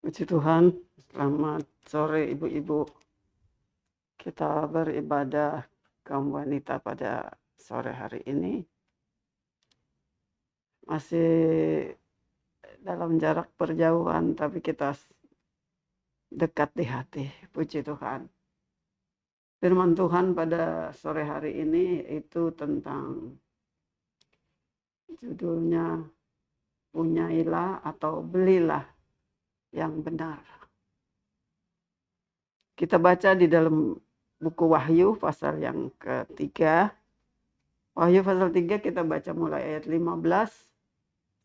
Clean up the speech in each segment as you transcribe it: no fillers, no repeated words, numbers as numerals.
Puji Tuhan, selamat sore ibu-ibu. Kita beribadah kaum wanita pada sore hari ini. Masih dalam jarak perjauhan, tapi kita dekat di hati. Puji Tuhan. Firman Tuhan pada sore hari ini itu tentang judulnya punyailah atau belilah yang benar. Kita baca di dalam buku Wahyu pasal yang ketiga. Wahyu pasal 3 kita baca mulai ayat 15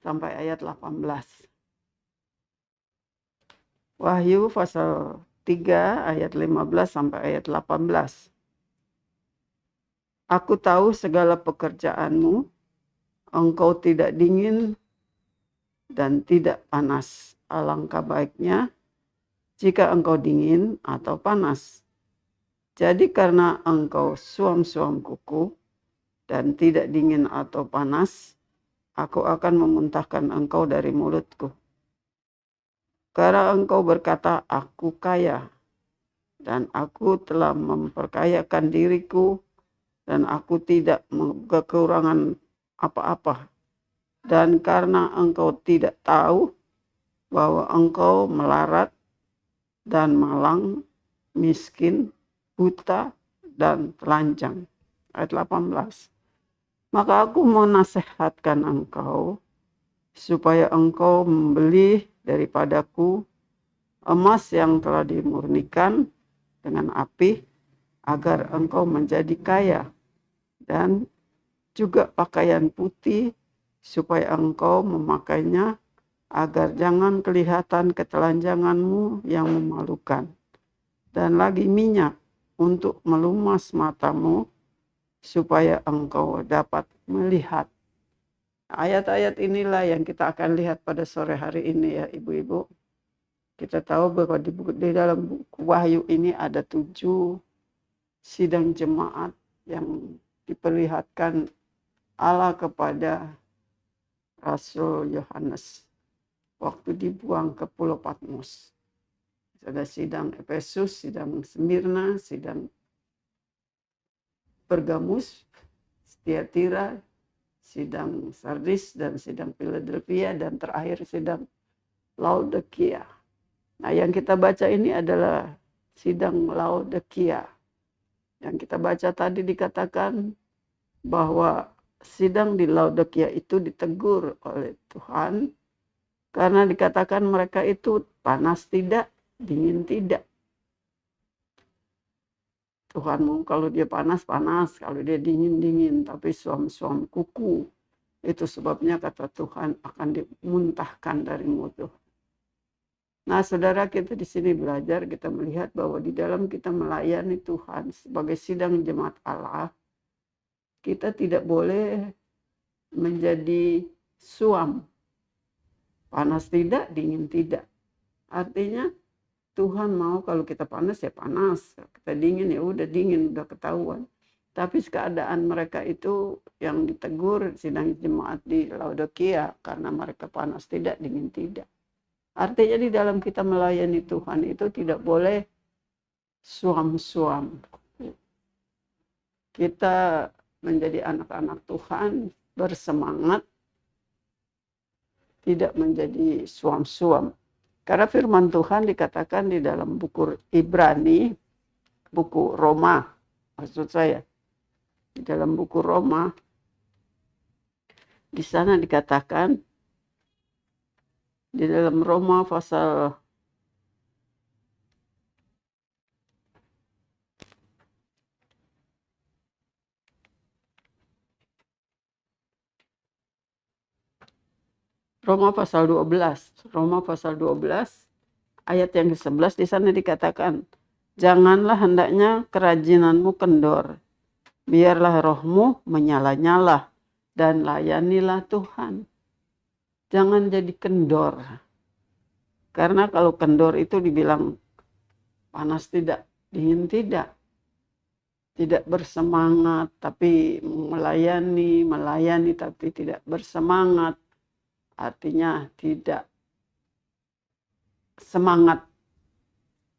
sampai ayat 18. Wahyu pasal 3 ayat 15 sampai ayat 18. Aku tahu segala pekerjaanmu, engkau tidak dingin dan tidak panas. Alangkah baiknya jika engkau dingin atau panas. Jadi karena engkau suam-suam kuku dan tidak dingin atau panas, aku akan memuntahkan engkau dari mulutku. Karena engkau berkata, aku kaya, dan aku telah memperkayakan diriku, dan aku tidak kekurangan apa-apa. Dan karena engkau tidak tahu bahwa engkau melarat dan malang, miskin, buta, dan telanjang. Ayat 18. Maka aku menasihatkan engkau supaya engkau membeli daripadaku emas yang telah dimurnikan dengan api, agar engkau menjadi kaya, dan juga pakaian putih supaya engkau memakainya, agar jangan kelihatan ketelanjanganmu yang memalukan, dan lagi minyak untuk melumas matamu supaya engkau dapat melihat. Ayat-ayat inilah yang kita akan lihat pada sore hari ini ya ibu-ibu. Kita tahu bahwa di dalam buku Wahyu ini ada 7 sidang jemaat yang diperlihatkan Allah kepada Rasul Yohanes waktu dibuang ke Pulau Patmos. Ada sidang Efesus, sidang Smyrna, sidang Pergamus, Tiatira, sidang Sardis, dan sidang Philadelphia, dan terakhir sidang Laodikia. Nah, yang kita baca ini adalah sidang Laodikia. Yang kita baca tadi dikatakan bahwa sidang di Laodikia itu ditegur oleh Tuhan karena dikatakan mereka itu panas tidak, dingin tidak. Tuhanmu kalau dia panas, panas. Kalau dia dingin, dingin. Tapi suam-suam kuku. Itu sebabnya kata Tuhan akan dimuntahkan dari mulut. Nah, saudara, kita di sini belajar, kita melihat bahwa di dalam kita melayani Tuhan sebagai sidang jemaat Allah, kita tidak boleh menjadi suam. Panas tidak, dingin tidak. Artinya Tuhan mau kalau kita panas ya panas, kita dingin ya udah dingin, udah ketahuan. Tapi keadaan mereka itu yang ditegur sidang jemaat di Laodikia karena mereka panas tidak, dingin tidak. Artinya di dalam kita melayani Tuhan itu tidak boleh suam-suam. Kita menjadi anak-anak Tuhan bersemangat, tidak menjadi suam-suam. Karena firman Tuhan dikatakan di dalam buku Ibrani, buku Roma, maksud saya, di dalam buku Roma, di sana dikatakan, di dalam Roma pasal Roma pasal 12, Roma pasal 12, ayat yang ke-11 di sana dikatakan, janganlah hendaknya kerajinanmu kendor, biarlah rohmu menyala-nyala dan layanilah Tuhan. Jangan jadi kendor. Karena kalau kendor itu dibilang panas tidak, dingin tidak. Tidak bersemangat tapi melayani tapi tidak bersemangat. Artinya tidak semangat.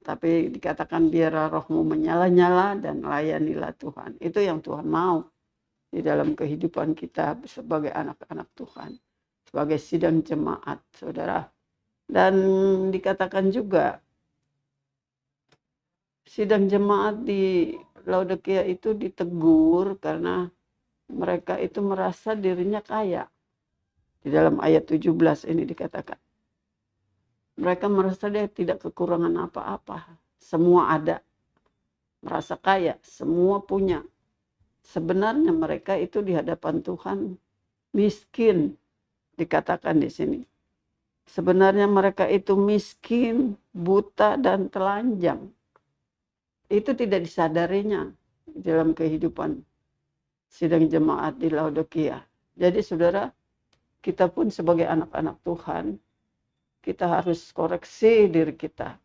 Tapi dikatakan biarlah rohmu menyala-nyala dan layanilah Tuhan. Itu yang Tuhan mau di dalam kehidupan kita sebagai anak-anak Tuhan. Sebagai sidang jemaat, saudara. Dan dikatakan juga sidang jemaat di Laodikia itu ditegur karena mereka itu merasa dirinya kaya. Di dalam ayat 17 ini dikatakan. Mereka merasa dia tidak kekurangan apa-apa. Semua ada. Merasa kaya. Semua punya. Sebenarnya mereka itu di hadapan Tuhan miskin. Dikatakan di sini. Sebenarnya mereka itu miskin, buta, dan telanjang. Itu tidak disadarinya dalam kehidupan sidang jemaat di Laodikia. Jadi saudara, kita pun sebagai anak-anak Tuhan, kita harus koreksi diri kita.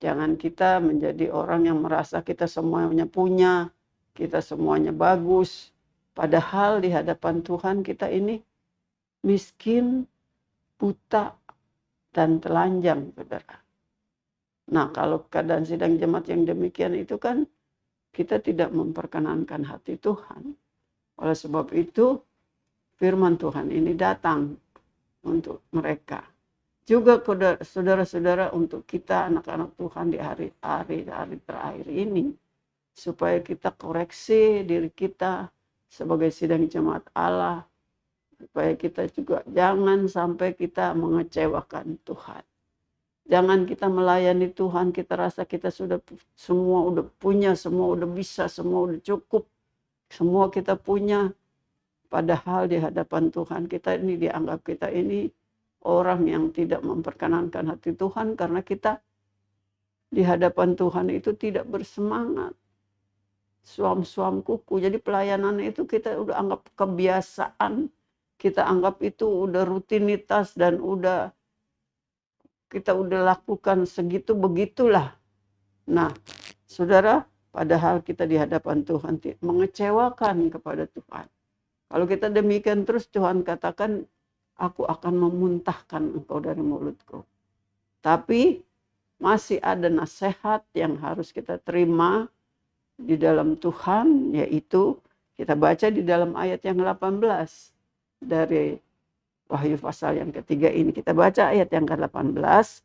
Jangan kita menjadi orang yang merasa kita semuanya punya, kita semuanya bagus. Padahal di hadapan Tuhan kita ini miskin, buta, dan telanjang, saudara. Nah, kalau keadaan sidang jemaat yang demikian itu kan kita tidak memperkenankan hati Tuhan. Oleh sebab itu, firman Tuhan ini datang untuk mereka. Juga saudara-saudara untuk kita anak-anak Tuhan di hari terakhir ini. Supaya kita koreksi diri kita sebagai sidang jemaat Allah. Supaya kita juga jangan sampai kita mengecewakan Tuhan. Jangan kita melayani Tuhan, kita rasa kita sudah semua udah punya, semua udah bisa, semua udah cukup. Semua kita punya. Padahal di hadapan Tuhan kita ini dianggap kita ini orang yang tidak memperkenankan hati Tuhan karena kita di hadapan Tuhan itu tidak bersemangat. Suam-suam kuku. Jadi pelayanan itu kita udah anggap kebiasaan. Kita anggap itu udah rutinitas dan kita udah lakukan segitu begitulah. Nah, saudara, padahal kita di hadapan Tuhan mengecewakan kepada Tuhan. Kalau kita demikian terus Tuhan katakan, aku akan memuntahkan engkau dari mulutku. Tapi masih ada nasihat yang harus kita terima di dalam Tuhan, yaitu kita baca di dalam ayat yang 18 dari Wahyu pasal yang ketiga ini. Kita baca ayat yang ke-18,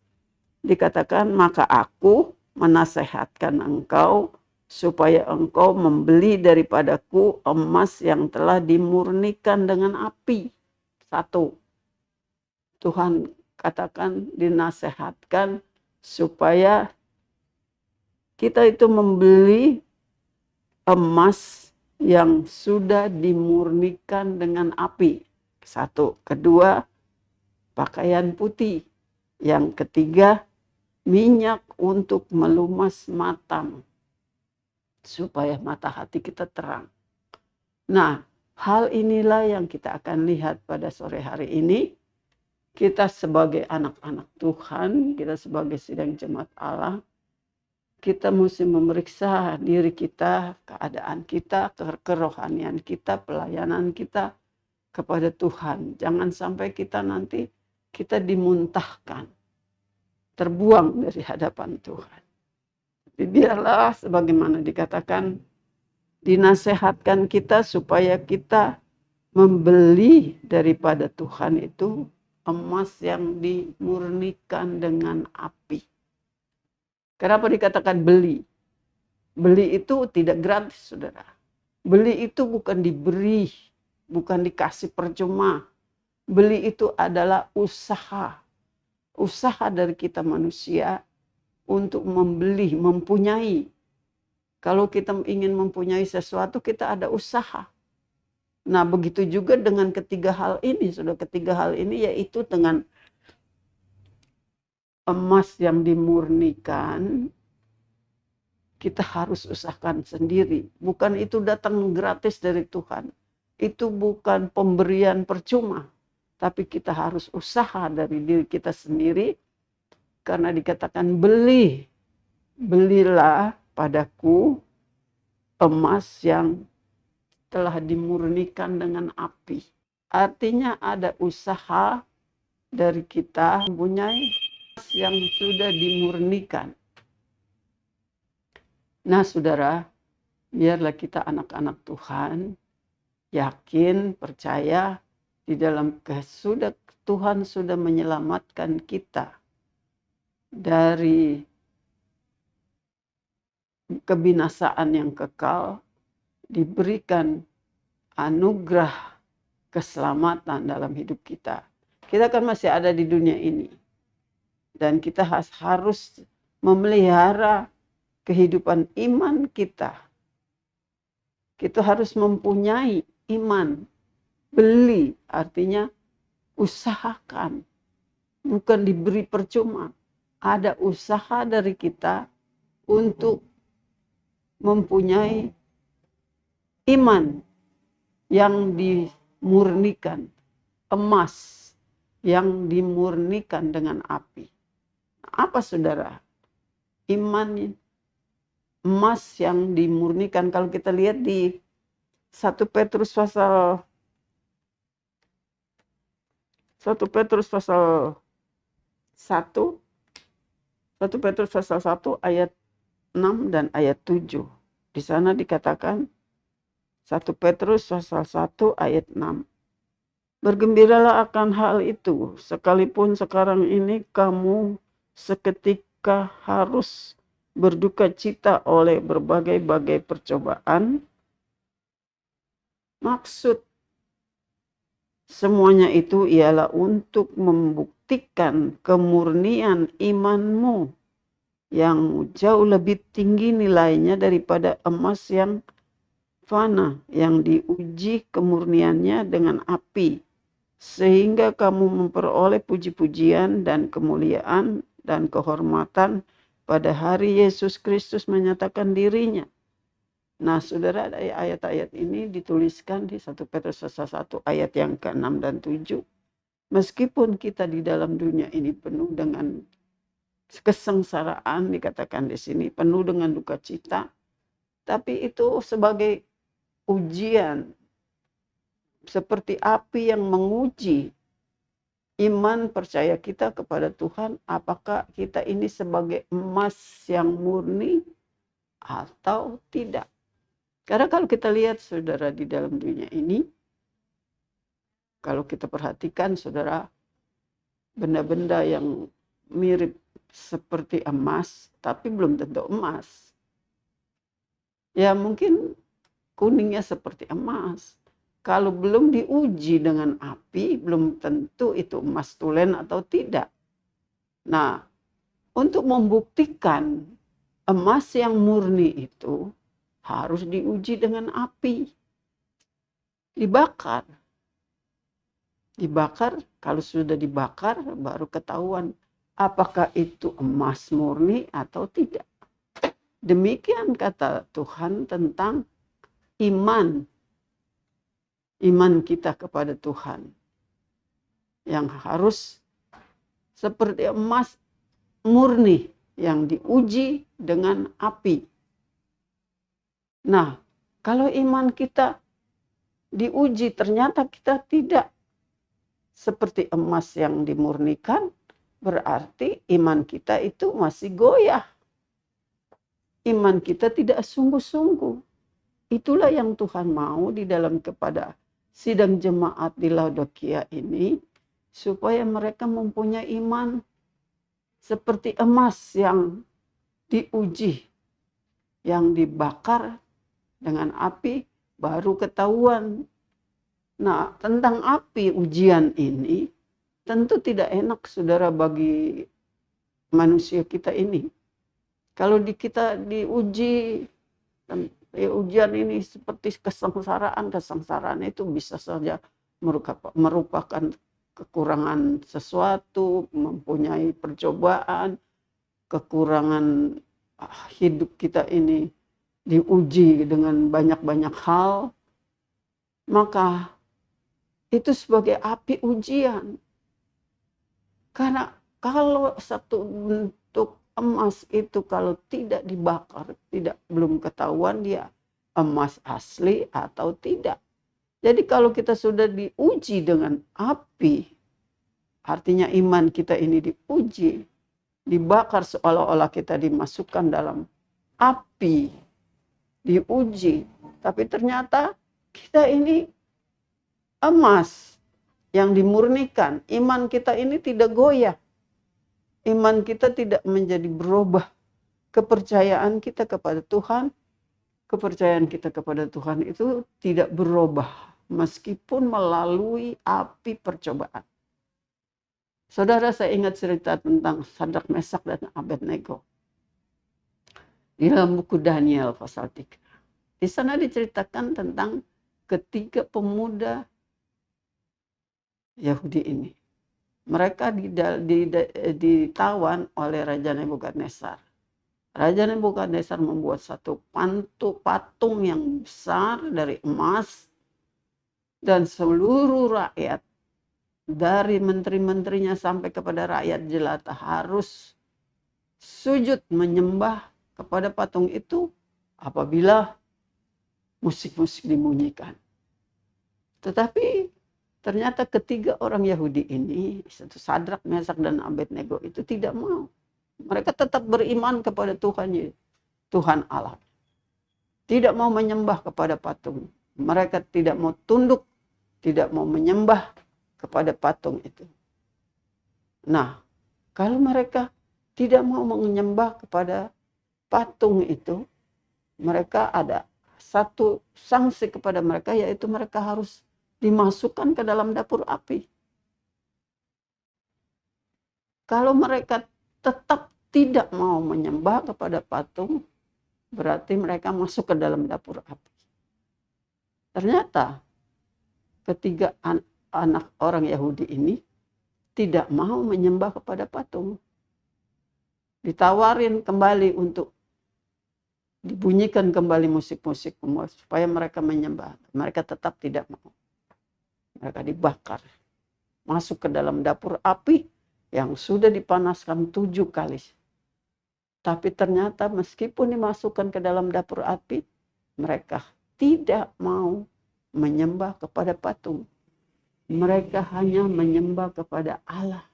dikatakan, maka aku menasehatkan engkau supaya engkau membeli daripadaku emas yang telah dimurnikan dengan api. Satu, Tuhan katakan dinasehatkan supaya kita itu membeli emas yang sudah dimurnikan dengan api. Satu. Kedua, pakaian putih. Yang ketiga, minyak untuk melumas mata. Supaya mata hati kita terang. Nah, hal inilah yang kita akan lihat pada sore hari ini. Kita sebagai anak-anak Tuhan, kita sebagai sidang jemaat Allah, kita mesti memeriksa diri kita, keadaan kita, kerohanian kita, pelayanan kita kepada Tuhan. Jangan sampai kita nanti kita dimuntahkan, terbuang dari hadapan Tuhan. Tapi biarlah sebagaimana dikatakan, dinasehatkan kita supaya kita membeli daripada Tuhan itu emas yang dimurnikan dengan api. Kenapa dikatakan beli? Beli itu tidak gratis, saudara. Beli itu bukan diberi, bukan dikasih percuma. Beli itu adalah usaha. Usaha dari kita manusia untuk membeli, mempunyai. Kalau kita ingin mempunyai sesuatu, kita ada usaha. Nah, begitu juga dengan ketiga hal ini. Sudah ketiga hal ini yaitu dengan emas yang dimurnikan, kita harus usahakan sendiri. Bukan itu datang gratis dari Tuhan. Itu bukan pemberian percuma. Tapi kita harus usaha dari diri kita sendiri. Karena dikatakan belilah padaku emas yang telah dimurnikan dengan api. Artinya ada usaha dari kita mempunyai yang sudah dimurnikan. Nah, saudara, biarlah kita anak-anak Tuhan, yakin, percaya di dalam Tuhan sudah menyelamatkan kita dari kebinasaan yang kekal, diberikan anugerah keselamatan dalam hidup kita. Kita kan masih ada di dunia ini. Dan kita harus memelihara kehidupan iman kita. Kita harus mempunyai iman. Beli artinya usahakan. Bukan diberi percuma. Ada usaha dari kita untuk mempunyai iman yang dimurnikan. Emas yang dimurnikan dengan api. Apa saudara? Iman emas yang dimurnikan. Kalau kita lihat di 1 Petrus pasal 1 Petrus pasal 1 ayat 6 dan ayat 7. Di sana dikatakan 1 Petrus pasal 1 ayat 6. Bergembiralah akan hal itu, sekalipun sekarang ini kamu seketika harus berduka cita oleh berbagai-bagai percobaan. Maksud semuanya itu ialah untuk membuktikan kemurnian imanmu yang jauh lebih tinggi nilainya daripada emas yang fana, yang diuji kemurniannya dengan api, sehingga kamu memperoleh puji-pujian dan kemuliaan dan kehormatan pada hari Yesus Kristus menyatakan dirinya. Nah, saudara, ayat-ayat ini dituliskan di 1 Petrus 1 ayat yang ke-6 dan 7. Meskipun kita di dalam dunia ini penuh dengan kesengsaraan, dikatakan di sini, penuh dengan duka cita, tapi itu sebagai ujian, seperti api yang menguji iman percaya kita kepada Tuhan, apakah kita ini sebagai emas yang murni atau tidak. Karena kalau kita lihat saudara di dalam dunia ini, kalau kita perhatikan saudara, benda-benda yang mirip seperti emas, tapi belum tentu emas. Ya mungkin kuningnya seperti emas. Kalau belum diuji dengan api, belum tentu itu emas tulen atau tidak. Nah, untuk membuktikan emas yang murni itu harus diuji dengan api. Dibakar. Dibakar, kalau sudah dibakar baru ketahuan apakah itu emas murni atau tidak. Demikian kata Tuhan tentang iman. Iman kita kepada Tuhan. Yang harus seperti emas murni yang diuji dengan api. Nah, kalau iman kita diuji ternyata kita tidak seperti emas yang dimurnikan, berarti iman kita itu masih goyah. Iman kita tidak sungguh-sungguh. Itulah yang Tuhan mau di dalam kepada sidang jemaat di Laodikia ini, supaya mereka mempunyai iman seperti emas yang diuji, yang dibakar dengan api, baru ketahuan. Nah, tentang api ujian ini, tentu tidak enak saudara bagi manusia kita ini. Kalau kita diuji, ujian ini seperti kesengsaraan itu bisa saja merupakan kekurangan sesuatu, mempunyai percobaan, kekurangan hidup kita ini diuji dengan banyak-banyak hal, maka itu sebagai api ujian. Karena kalau satu bentuk emas itu kalau tidak dibakar, belum ketahuan dia emas asli atau tidak. Jadi kalau kita sudah diuji dengan api, artinya iman kita ini diuji, dibakar seolah-olah kita dimasukkan dalam api, diuji. Tapi ternyata kita ini emas yang dimurnikan. Iman kita ini tidak goyah. Iman kita tidak menjadi berubah. Kepercayaan kita kepada Tuhan, kepercayaan kita kepada Tuhan itu tidak berubah meskipun melalui api percobaan. Saudara, saya ingat cerita tentang Sadrak, Mesak, dan Abednego di dalam buku Daniel pasal 3. Di sana diceritakan tentang ketiga pemuda Yahudi ini. Mereka ditawan oleh Raja Nebukadnezar. Raja Nebukadnezar membuat satu patung yang besar dari emas, dan seluruh rakyat dari menteri-menterinya sampai kepada rakyat jelata harus sujud menyembah kepada patung itu apabila musik-musik dibunyikan. Tetapi ternyata ketiga orang Yahudi ini, Sadrak, Mesak, dan Abednego itu tidak mau. Mereka tetap beriman kepada Tuhan Allah. Tidak mau menyembah kepada patung. Mereka tidak mau tunduk, tidak mau menyembah kepada patung itu. Nah, kalau mereka tidak mau menyembah kepada patung itu, mereka ada satu sanksi kepada mereka, yaitu mereka harus dimasukkan ke dalam dapur api. Kalau mereka tetap tidak mau menyembah kepada patung, berarti mereka masuk ke dalam dapur api. Ternyata ketiga anak orang Yahudi ini tidak mau menyembah kepada patung. Ditawarin kembali untuk dibunyikan kembali musik-musik supaya mereka menyembah. Mereka tetap tidak mau. Mereka dibakar. Masuk ke dalam dapur api yang sudah dipanaskan 7 kali. Tapi ternyata meskipun dimasukkan ke dalam dapur api, mereka tidak mau menyembah kepada patung. Mereka hanya menyembah kepada Allah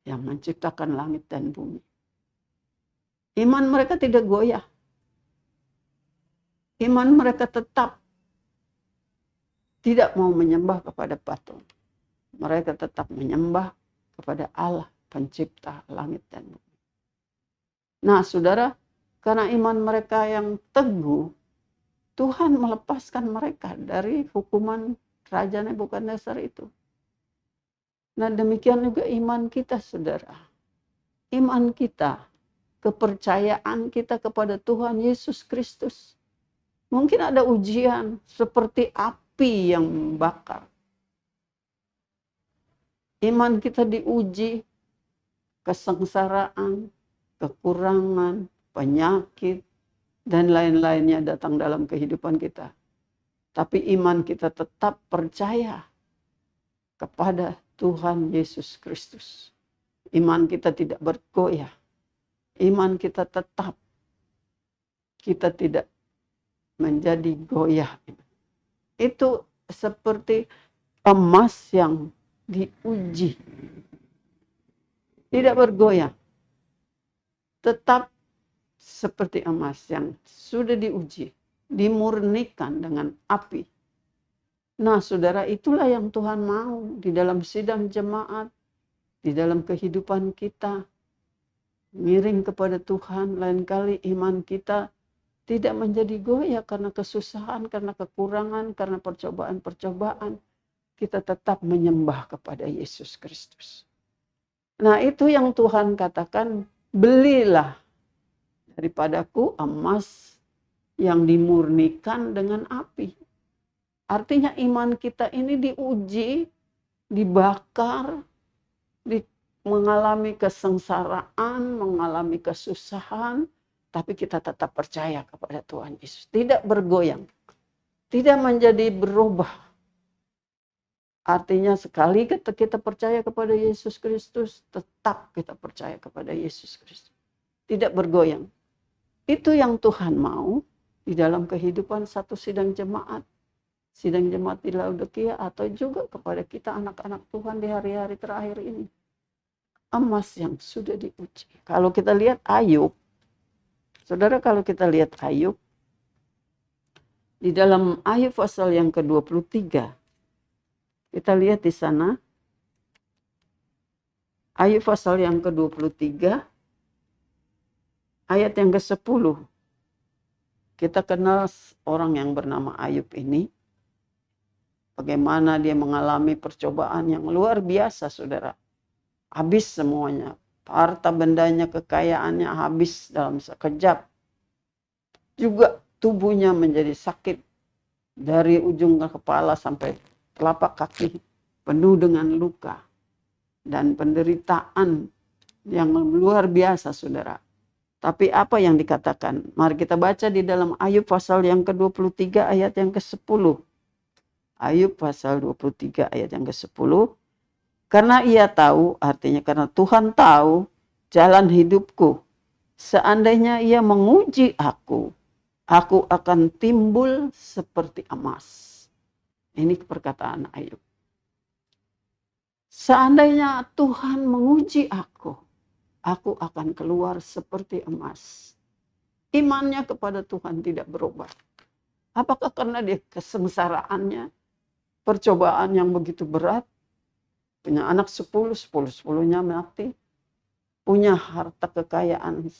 yang menciptakan langit dan bumi. Iman mereka tidak goyah. Iman mereka tetap tidak mau menyembah kepada patung. Mereka tetap menyembah kepada Allah, pencipta langit dan bumi. Nah, saudara, karena iman mereka yang teguh, Tuhan melepaskan mereka dari hukuman Raja Nebukadnezar itu. Nah, demikian juga iman kita, saudara. Iman kita, kepercayaan kita kepada Tuhan Yesus Kristus. Mungkin ada ujian seperti api yang membakar. Iman kita diuji, kesengsaraan, kekurangan, penyakit, dan lain-lainnya datang dalam kehidupan kita. Tapi iman kita tetap percaya kepada Tuhan Yesus Kristus. Iman kita tidak bergoyah. Iman kita tetap. Kita tidak menjadi goyah. Itu seperti emas yang diuji. Tidak bergoyah. Tetap seperti emas yang sudah diuji. Dimurnikan dengan api. Nah, saudara, itulah yang Tuhan mau di dalam sidang jemaat. Di dalam kehidupan kita. Miring kepada Tuhan. Lain kali iman kita tidak menjadi goyah karena kesusahan, karena kekurangan, karena percobaan-percobaan. Kita tetap menyembah kepada Yesus Kristus. Nah, itu yang Tuhan katakan, belilah daripadaku emas yang dimurnikan dengan api. Artinya iman kita ini diuji, dibakar, mengalami kesengsaraan, mengalami kesusahan, tapi kita tetap percaya kepada Tuhan Yesus. Tidak bergoyang, tidak menjadi berubah. Artinya sekali kita percaya kepada Yesus Kristus, tetap kita percaya kepada Yesus Kristus. Tidak bergoyang. Itu yang Tuhan mau di dalam kehidupan satu sidang jemaat. Sidang jemaat di Laodikia atau juga kepada kita anak-anak Tuhan di hari-hari terakhir ini. emas yang sudah diuji. Kalau kita lihat Ayub, saudara, kalau kita lihat Ayub, di dalam Ayub pasal yang ke-23, kita lihat di sana, Ayub pasal yang ke-23, ayat yang ke-10. Kita kenal orang yang bernama Ayub ini, bagaimana dia mengalami percobaan yang luar biasa, saudara. Habis semuanya. Harta bendanya, kekayaannya habis dalam sekejap. Juga tubuhnya menjadi sakit. Dari ujung kepala sampai telapak kaki. Penuh dengan luka. Dan penderitaan yang luar biasa, saudara. Tapi apa yang dikatakan? Mari kita baca di dalam Ayub pasal yang ke-23 ayat yang ke-10. Ayub pasal 23 ayat yang ke-10. Karena ia tahu, artinya karena Tuhan tahu jalan hidupku. Seandainya ia menguji aku akan timbul seperti emas. Ini perkataan Ayub. Seandainya Tuhan menguji aku akan keluar seperti emas. Imannya kepada Tuhan tidak berubah. Apakah karena dia kesengsaraannya, percobaan yang begitu berat, punya anak 10-10-nya mati, punya harta kekayaan,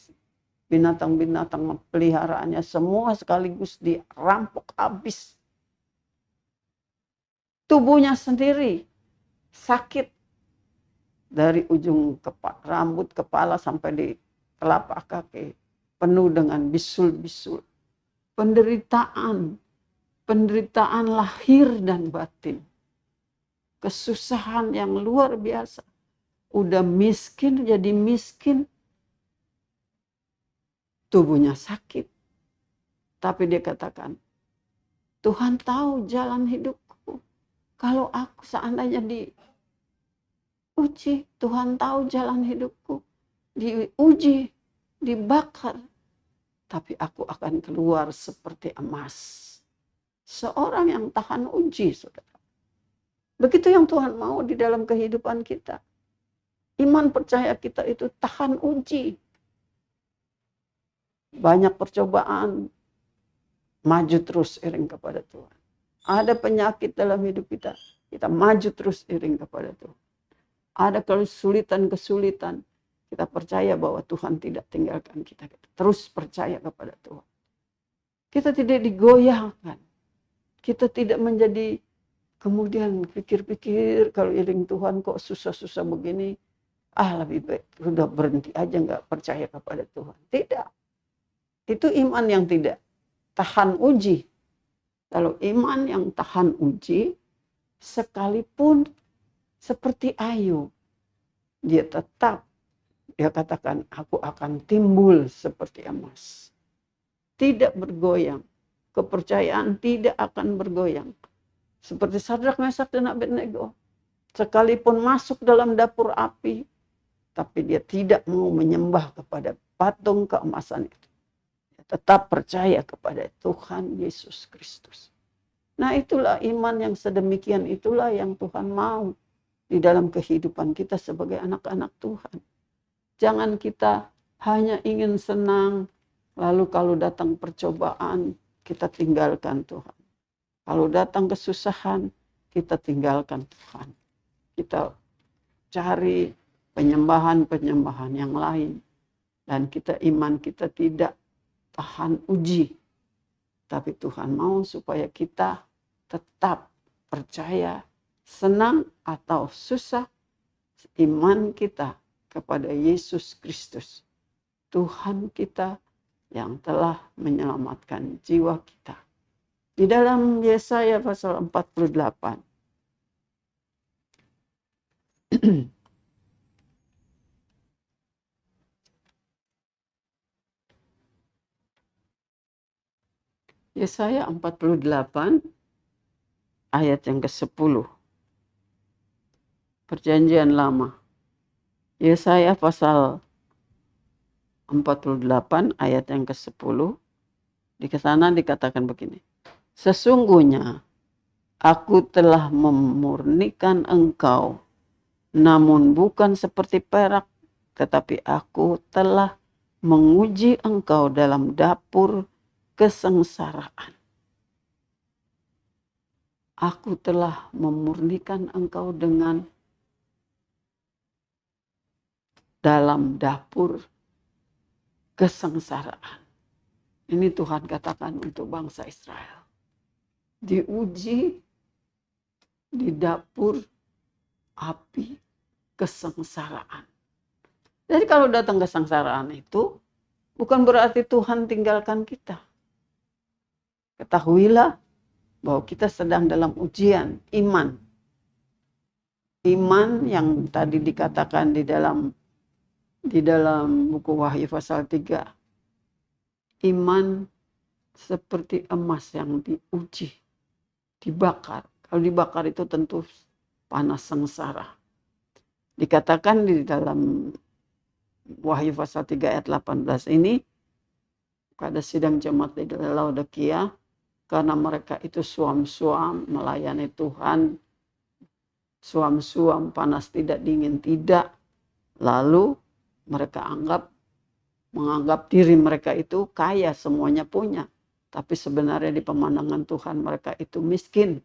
binatang-binatang peliharaannya semua sekaligus dirampok habis. Tubuhnya sendiri sakit dari ujung rambut kepala sampai di telapak kaki, penuh dengan bisul-bisul. Penderitaan lahir dan batin. Kesusahan yang luar biasa. Udah miskin jadi miskin. Tubuhnya sakit. Tapi dia katakan, Tuhan tahu jalan hidupku. Kalau aku seandainya diuji, Tuhan tahu jalan hidupku. Diuji, dibakar. Tapi aku akan keluar seperti emas. Seorang yang tahan uji, saudara. Begitu yang Tuhan mau di dalam kehidupan kita. Iman percaya kita itu tahan uji. Banyak percobaan, maju terus iring kepada Tuhan. Ada penyakit dalam hidup kita, kita maju terus iring kepada Tuhan. Ada kesulitan-kesulitan, kita percaya bahwa Tuhan tidak tinggalkan kita. Kita terus percaya kepada Tuhan. Kita tidak digoyahkan. Kita tidak menjadi kemudian pikir-pikir kalau iring Tuhan kok susah-susah begini. Lebih baik sudah berhenti aja nggak percaya kepada Tuhan. Tidak. Itu iman yang tidak tahan uji. Kalau iman yang tahan uji, sekalipun seperti Ayub, dia katakan, aku akan timbul seperti emas. Tidak bergoyang. Kepercayaan tidak akan bergoyang. Seperti Sadrak, Mesak, dan Abednego. Sekalipun masuk dalam dapur api, tapi dia tidak mau menyembah kepada patung keemasan itu. Dia tetap percaya kepada Tuhan Yesus Kristus. Nah, itulah iman yang sedemikian, itulah yang Tuhan mau di dalam kehidupan kita sebagai anak-anak Tuhan. Jangan kita hanya ingin senang, lalu kalau datang percobaan, kita tinggalkan Tuhan. Kalau datang kesusahan, kita tinggalkan Tuhan. Kita cari penyembahan-penyembahan yang lain. Dan iman kita tidak tahan uji. Tapi Tuhan mau supaya kita tetap percaya, senang atau susah, iman kita kepada Yesus Kristus. Tuhan kita yang telah menyelamatkan jiwa kita. Di dalam Yesaya pasal 48. Yesaya 48 ayat yang ke-10. Perjanjian Lama. Yesaya pasal 48 ayat yang ke-10. Di sana dikatakan begini. Sesungguhnya aku telah memurnikan engkau Namun bukan seperti perak, tetapi aku telah menguji engkau dalam dapur kesengsaraan. Aku telah memurnikan engkau dengan dalam dapur kesengsaraan. Ini Tuhan katakan untuk bangsa Israel. Diuji di dapur api kesengsaraan. Jadi kalau datang kesengsaraan itu bukan berarti Tuhan tinggalkan kita. Ketahuilah bahwa kita sedang dalam ujian iman. Iman yang tadi dikatakan di dalam buku Wahyu pasal 3. Iman seperti emas yang diuji, dibakar. Kalau dibakar itu tentu panas sengsara. Dikatakan di dalam Wahyu pasal 3 ayat 18 ini, pada sidang jemaat di Laodikia, karena mereka itu suam-suam melayani Tuhan, suam-suam, panas tidak, dingin tidak, lalu mereka menganggap diri mereka itu kaya, semuanya punya. Tapi sebenarnya di pemandangan Tuhan mereka itu miskin.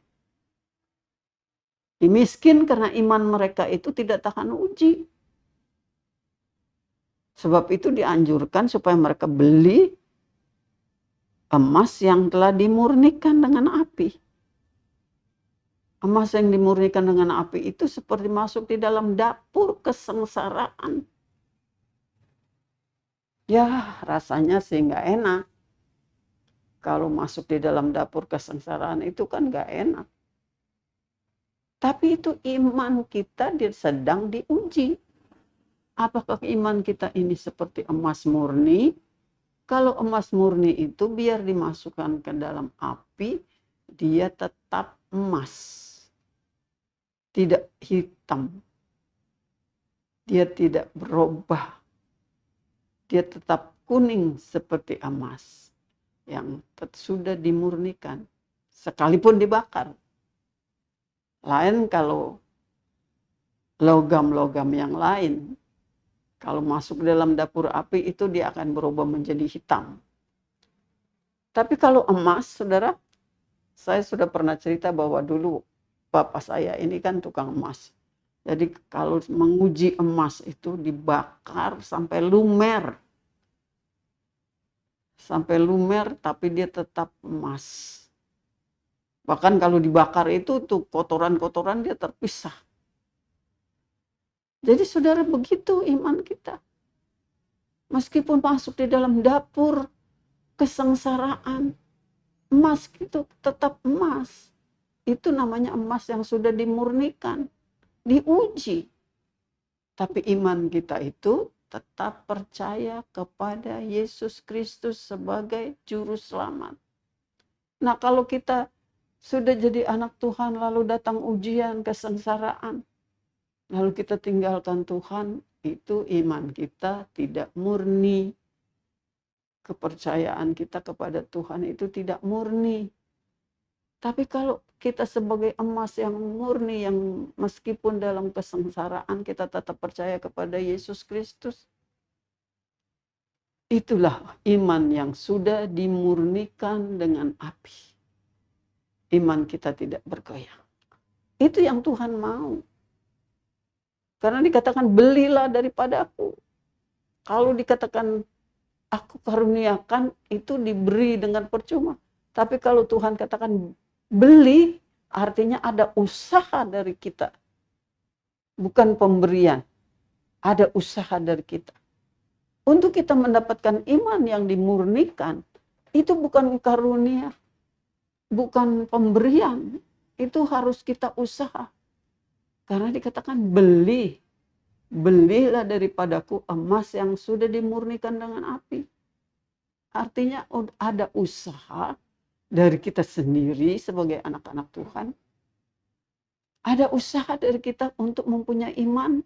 Miskin karena iman mereka itu tidak tahan uji. Sebab itu dianjurkan supaya mereka beli emas yang telah dimurnikan dengan api. Emas yang dimurnikan dengan api itu seperti masuk di dalam dapur kesengsaraan. Ya, rasanya sih nggak enak. Kalau masuk di dalam dapur kesengsaraan itu kan nggak enak. Tapi itu iman kita sedang diuji. Apakah iman kita ini seperti emas murni? Kalau emas murni itu biar dimasukkan ke dalam api, dia tetap emas. Tidak hitam. Dia tidak berubah. Dia tetap kuning seperti emas yang sudah dimurnikan, sekalipun dibakar. Lain kalau logam-logam yang lain, kalau masuk dalam dapur api itu dia akan berubah menjadi hitam. Tapi kalau emas, saudara, saya sudah pernah cerita bahwa dulu bapak saya ini kan tukang emas. Jadi kalau menguji emas itu dibakar sampai lumer. Sampai lumer tapi dia tetap emas. Bahkan kalau dibakar itu tuh kotoran-kotoran dia terpisah. Jadi saudara, begitu iman kita. Meskipun masuk di dalam dapur kesengsaraan, emas itu tetap emas. Itu namanya emas yang sudah dimurnikan, diuji. Tapi iman kita itu tetap percaya kepada Yesus Kristus sebagai juru selamat. Nah, kalau kita sudah jadi anak Tuhan lalu datang ujian, kesengsaraan, lalu kita tinggalkan Tuhan, itu iman kita tidak murni. Kepercayaan kita kepada Tuhan itu tidak murni. Tapi kalau kita sebagai emas yang murni, yang meskipun dalam kesengsaraan kita tetap percaya kepada Yesus Kristus, itulah iman yang sudah dimurnikan dengan api. Iman kita tidak bergoyang. Itu yang Tuhan mau. Karena dikatakan belilah daripadaku. Kalau dikatakan aku karuniakan, itu diberi dengan percuma. Tapi kalau Tuhan katakan beli, artinya ada usaha dari kita. Bukan pemberian. Ada usaha dari kita. Untuk kita mendapatkan iman yang dimurnikan, itu bukan karunia. Bukan pemberian. Itu harus kita usaha. Karena dikatakan beli. Belilah daripadaku emas yang sudah dimurnikan dengan api. Artinya ada usaha dari kita sendiri sebagai anak-anak Tuhan. Ada usaha dari kita untuk mempunyai iman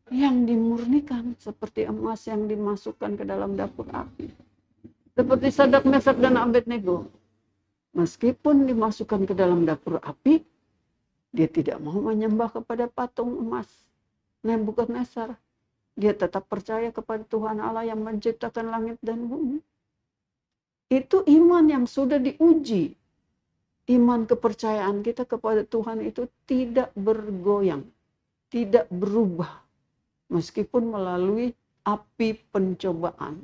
yang dimurnikan seperti emas yang dimasukkan ke dalam dapur api. Seperti Sadrak, Mesak, dan Abednego. Meskipun dimasukkan ke dalam dapur api, Dia tidak mau menyembah kepada patung emas Nebukadnezar. Dia tetap percaya kepada Tuhan Allah yang menciptakan langit dan bumi. Itu iman yang sudah diuji. Iman kepercayaan kita kepada Tuhan itu tidak bergoyang, tidak berubah. Meskipun melalui api pencobaan.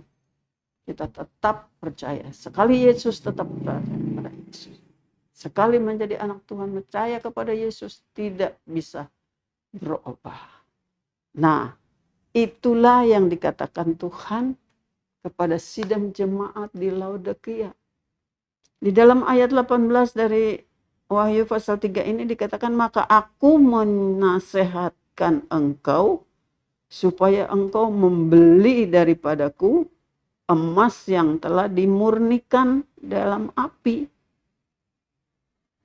Kita tetap percaya. Sekali Yesus tetap percaya kepada Yesus. Sekali menjadi anak Tuhan, percaya kepada Yesus, tidak bisa berubah. Nah, itulah yang dikatakan Tuhan kepada sidang jemaat di Laodikia. Di dalam ayat 18 dari Wahyu pasal 3 ini dikatakan, maka aku menasehatkan engkau supaya engkau membeli daripadaku emas yang telah dimurnikan dalam api,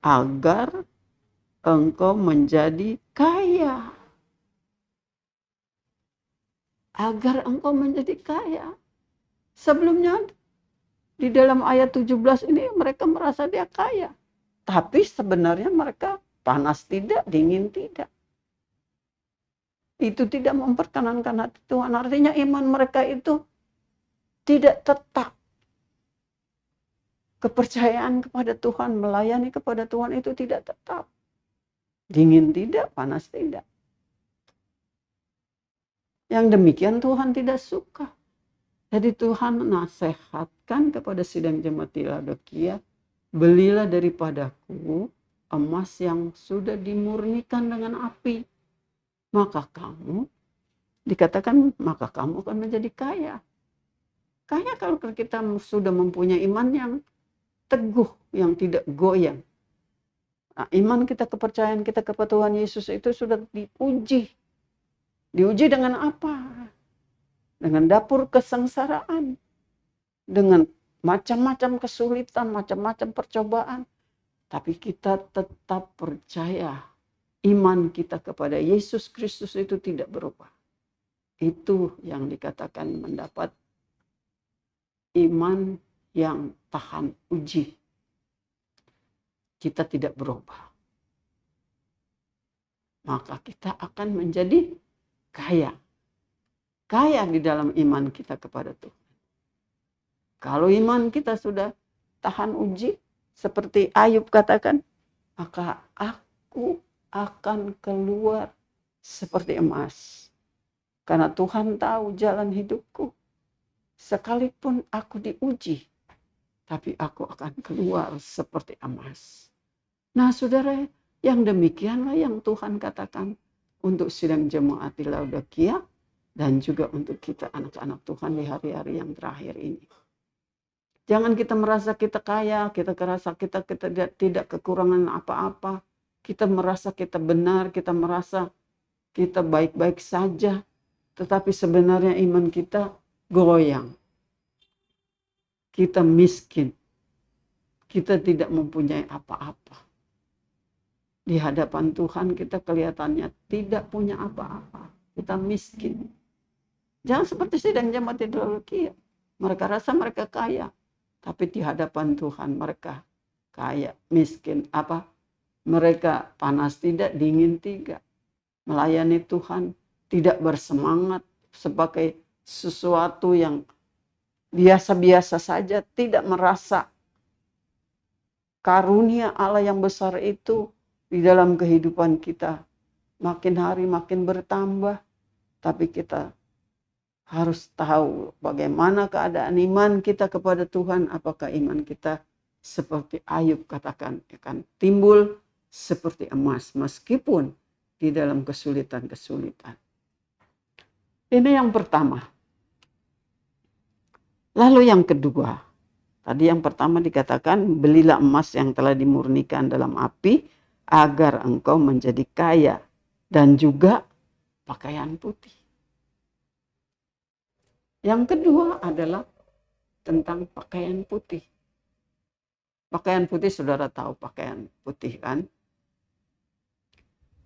agar engkau menjadi kaya. Agar engkau menjadi kaya. Sebelumnya di dalam ayat 17 ini mereka merasa dia kaya. Tapi sebenarnya mereka panas tidak, dingin tidak. Itu tidak memperkenankan hati Tuhan. Artinya iman mereka itu tidak tetap. Kepercayaan kepada Tuhan, melayani kepada Tuhan itu tidak tetap. Dingin tidak, panas tidak. Yang demikian Tuhan tidak suka. Jadi Tuhan nasihatkan kepada sidang jemaat di Laodikia, belilah daripadaku emas yang sudah dimurnikan dengan api. Maka kamu, dikatakan maka kamu akan menjadi kaya. Kaya kalau kita sudah mempunyai iman yang teguh, yang tidak goyang. Nah, iman kita, kepercayaan kita kepada Tuhan Yesus itu sudah diuji. Diuji dengan apa? Dengan dapur kesengsaraan. Dengan macam-macam kesulitan, macam-macam percobaan. Tapi kita tetap percaya. Iman kita kepada Yesus Kristus itu tidak berubah. Itu yang dikatakan mendapat iman yang tahan uji. Kita tidak berubah. Maka kita akan menjadi kaya. Kaya di dalam iman kita kepada Tuhan. Kalau iman kita sudah tahan uji, seperti Ayub katakan, maka aku akan keluar seperti emas. Karena Tuhan tahu jalan hidupku. Sekalipun aku diuji, tapi aku akan keluar seperti emas. Nah saudara, yang demikianlah yang Tuhan katakan untuk sidang jemaat di Laodikia dan juga untuk kita anak-anak Tuhan di hari-hari yang terakhir ini. Jangan kita merasa kita kaya, kita merasa kita tidak kekurangan apa-apa. Kita merasa kita benar, kita merasa kita baik-baik saja. Tetapi sebenarnya iman kita goyang. Kita miskin. Kita tidak mempunyai apa-apa. Di hadapan Tuhan kita kelihatannya tidak punya apa-apa. Kita miskin. Jangan seperti sidang jemaat di Laodikia. Mereka rasa mereka kaya. Tapi di hadapan Tuhan mereka kaya, miskin. Apa? Mereka panas tidak, dingin tidak. Melayani Tuhan tidak bersemangat sebagai sesuatu yang biasa-biasa saja. Tidak merasa karunia Allah yang besar itu di dalam kehidupan kita. Makin hari makin bertambah. Tapi kita harus tahu bagaimana keadaan iman kita kepada Tuhan. Apakah iman kita seperti Ayub katakan akan timbul seperti emas meskipun di dalam kesulitan-kesulitan. Ini yang pertama. Lalu yang kedua. Tadi yang pertama dikatakan belilah emas yang telah dimurnikan dalam api agar engkau menjadi kaya dan juga pakaian putih. Yang kedua adalah tentang pakaian putih. Pakaian putih, saudara tahu pakaian putih kan?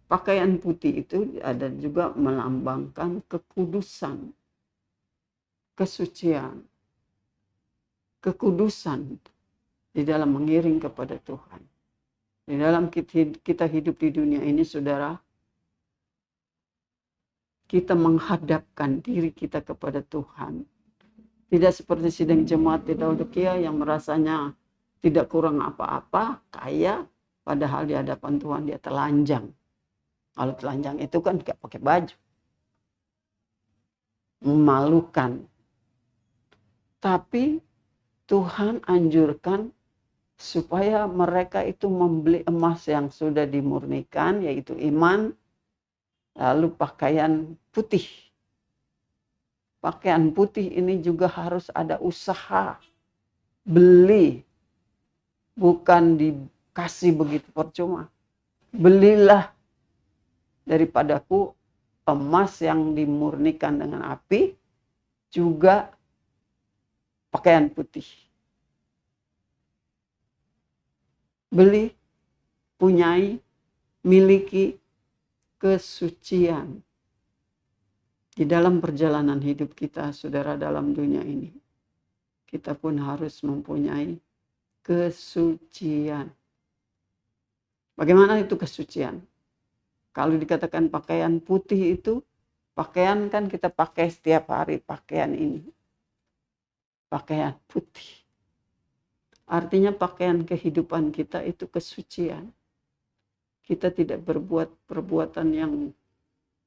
Pakaian putih itu ada juga melambangkan kekudusan, kesucian, kekudusan di dalam mengiring kepada Tuhan. Di dalam kita hidup di dunia ini, saudara, kita menghadapkan diri kita kepada Tuhan. Tidak seperti sidang jemaat di Laodikia yang merasanya tidak kurang apa-apa, kaya, padahal di hadapan Tuhan dia telanjang. Kalau telanjang itu kan gak pakai baju. Memalukan. Tapi Tuhan anjurkan supaya mereka itu membeli emas yang sudah dimurnikan, yaitu iman, lalu pakaian putih. Pakaian putih ini juga harus ada usaha. Beli. Bukan dikasih begitu percuma. Belilah daripadaku emas yang dimurnikan dengan api, juga pakaian putih. Beli, punyai, miliki kesucian. Di dalam perjalanan hidup kita, saudara, dalam dunia ini, kita pun harus mempunyai kesucian. Bagaimana itu kesucian? Kalau dikatakan pakaian putih itu, pakaian kan kita pakai setiap hari, pakaian ini. Pakaian putih. Artinya pakaian kehidupan kita itu kesucian. Kita tidak berbuat perbuatan yang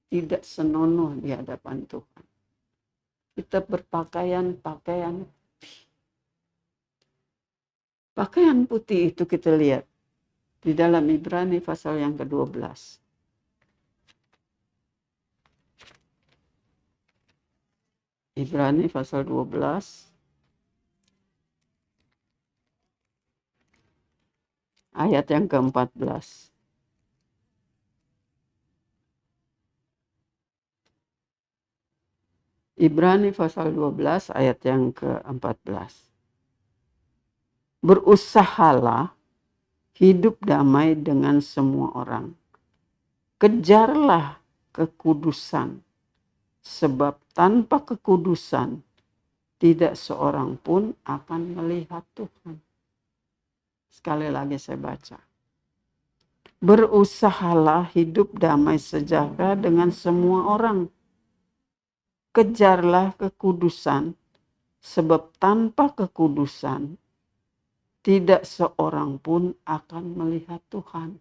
tidak senonoh di hadapan Tuhan. Kita berpakaian pakaian putih. Pakaian putih itu kita lihat di dalam Ibrani pasal yang ke-12. Ibrani pasal 12 ayat yang ke-14. Ibrani pasal 12 ayat yang ke-14. Berusahalah hidup damai dengan semua orang. Kejarlah kekudusan, sebab tanpa kekudusan tidak seorang pun akan melihat Tuhan. Sekali lagi saya baca. Berusahalah hidup damai sejahtera dengan semua orang. Kejarlah kekudusan, sebab tanpa kekudusan tidak seorang pun akan melihat Tuhan.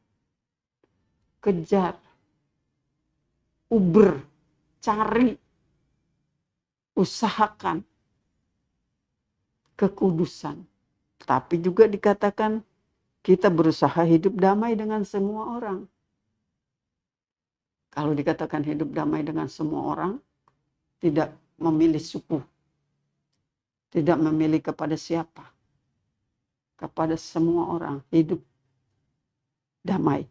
Kejar, uber, cari, usahakan kekudusan. Tapi juga dikatakan kita berusaha hidup damai dengan semua orang. Kalau dikatakan hidup damai dengan semua orang, tidak memilih suku, tidak memilih kepada siapa, kepada semua orang hidup damai.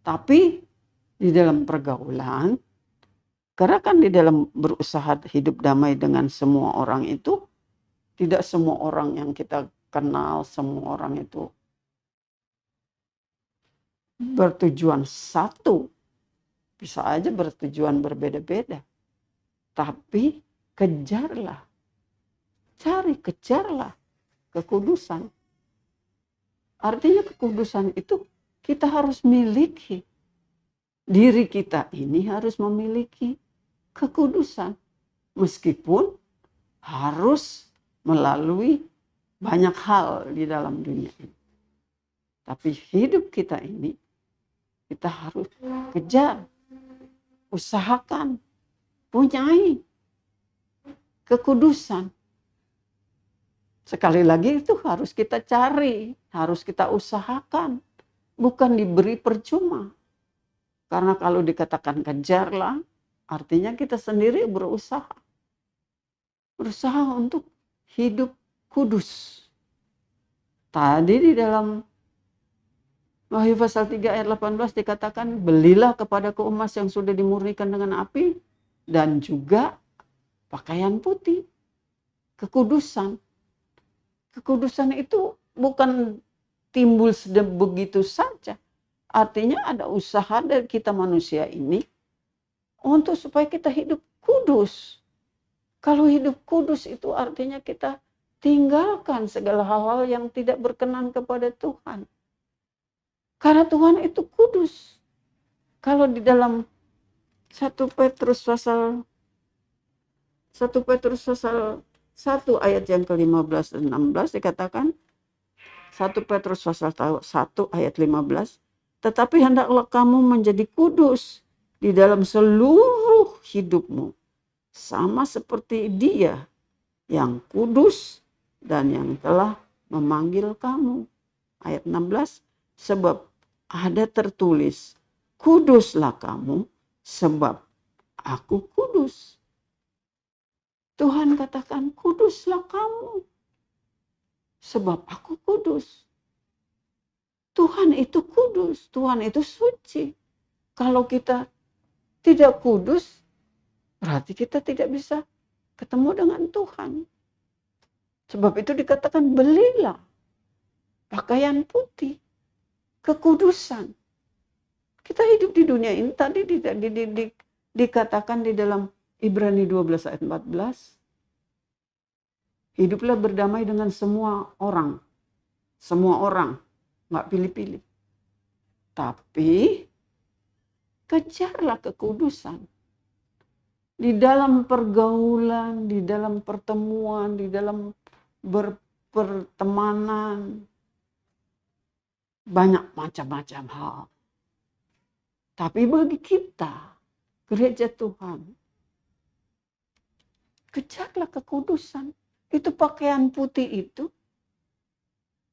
Tapi di dalam pergaulan, karena kan di dalam berusaha hidup damai dengan semua orang itu, tidak semua orang yang kita kenal, semua orang itu bertujuan satu. Bisa aja bertujuan berbeda-beda. Tapi kejarlah, kejarlah kekudusan. Artinya kekudusan itu kita harus miliki. Diri kita ini harus memiliki kekudusan. Meskipun harus melalui banyak hal di dalam dunia ini. Tapi hidup kita ini, kita harus kejar, usahakan, punyai kekudusan. Sekali lagi itu harus kita cari, harus kita usahakan. Bukan diberi percuma. Karena kalau dikatakan kejarlah, artinya kita sendiri berusaha. Berusaha untuk hidup kudus. Tadi di dalam Wahyu pasal 3 ayat 18 dikatakan, belilah kepadaku emas yang sudah dimurnikan dengan api, dan juga pakaian putih. Kekudusan. Kekudusan itu bukan timbul begitu saja. Artinya ada usaha dari kita manusia ini untuk supaya kita hidup kudus. Kalau hidup kudus itu artinya kita tinggalkan segala hal-hal yang tidak berkenan kepada Tuhan. Karena Tuhan itu kudus. Kalau di dalam 1 Petrus pasal 1 ayat yang ke-15 dan 16 dikatakan, 1 Petrus pasal 1 ayat 15, tetapi hendaklah kamu menjadi kudus di dalam seluruh hidupmu, sama seperti Dia yang kudus dan yang telah memanggil kamu. Ayat 16, sebab ada tertulis, kuduslah kamu sebab aku kudus. Tuhan katakan, kuduslah kamu sebab aku kudus. Tuhan itu kudus, Tuhan itu suci. Kalau kita tidak kudus, berarti kita tidak bisa ketemu dengan Tuhan. Sebab itu dikatakan, belilah pakaian putih, kekudusan. Kita hidup di dunia ini tadi dikatakan di dalam Ibrani 12 ayat 14. Hiduplah berdamai dengan semua orang. Semua orang, nggak pilih-pilih. Tapi kejarlah kekudusan. Di dalam pergaulan, di dalam pertemuan, di dalam berpertemanan, banyak macam-macam hal. Tapi bagi kita, gereja Tuhan, kejarlah kekudusan. Itu pakaian putih itu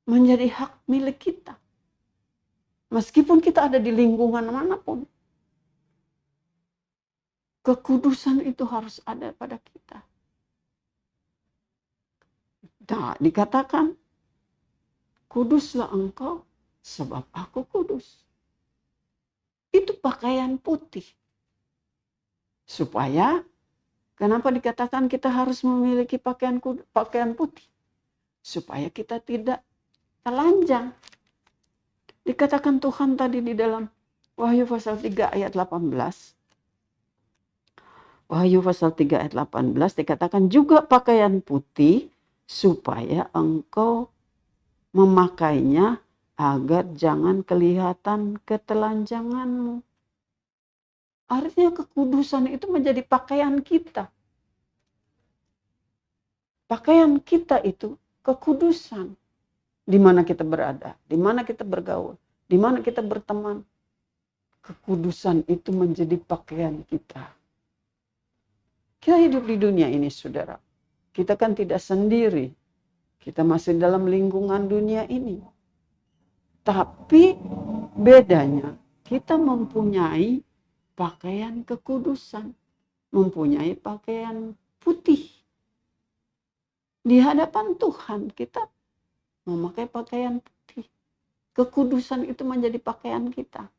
menjadi hak milik kita. Meskipun kita ada di lingkungan manapun, kekudusan itu harus ada pada kita. Nah, dikatakan, kuduslah engkau sebab aku kudus. Itu pakaian putih. Supaya, kenapa dikatakan kita harus memiliki pakaian putih? Supaya kita tidak telanjang. Dikatakan Tuhan tadi di dalam Wahyu pasal 3 ayat 18. Wahyu pasal 3 ayat 18 dikatakan juga pakaian putih supaya engkau memakainya agar jangan kelihatan ketelanjanganmu. Artinya kekudusan itu menjadi pakaian kita. Pakaian kita itu kekudusan. Di mana kita berada, di mana kita bergaul, di mana kita berteman. Kekudusan itu menjadi pakaian kita. Kita hidup di dunia ini, saudara. Kita kan tidak sendiri. Kita masih dalam lingkungan dunia ini. Tapi bedanya, kita mempunyai pakaian kekudusan. Mempunyai pakaian putih. Di hadapan Tuhan, kita memakai pakaian putih. Kekudusan itu menjadi pakaian kita.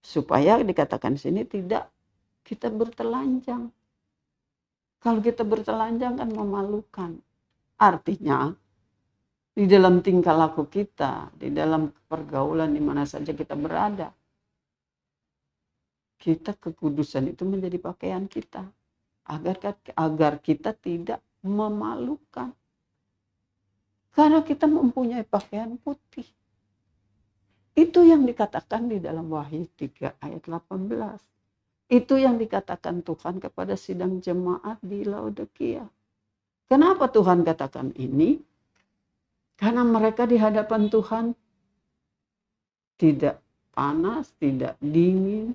Supaya dikatakan sini tidak kita bertelanjang. Kalau kita bertelanjang kan memalukan. Artinya di dalam tingkah laku kita, di dalam pergaulan di mana saja kita berada, kita kekudusan itu menjadi pakaian kita. Agar kita tidak memalukan. Karena kita mempunyai pakaian putih. Itu yang dikatakan di dalam Wahyu 3 ayat 18. Itu yang dikatakan Tuhan kepada sidang jemaat di Laodikia. Kenapa Tuhan katakan ini? Karena mereka di hadapan Tuhan tidak panas, tidak dingin.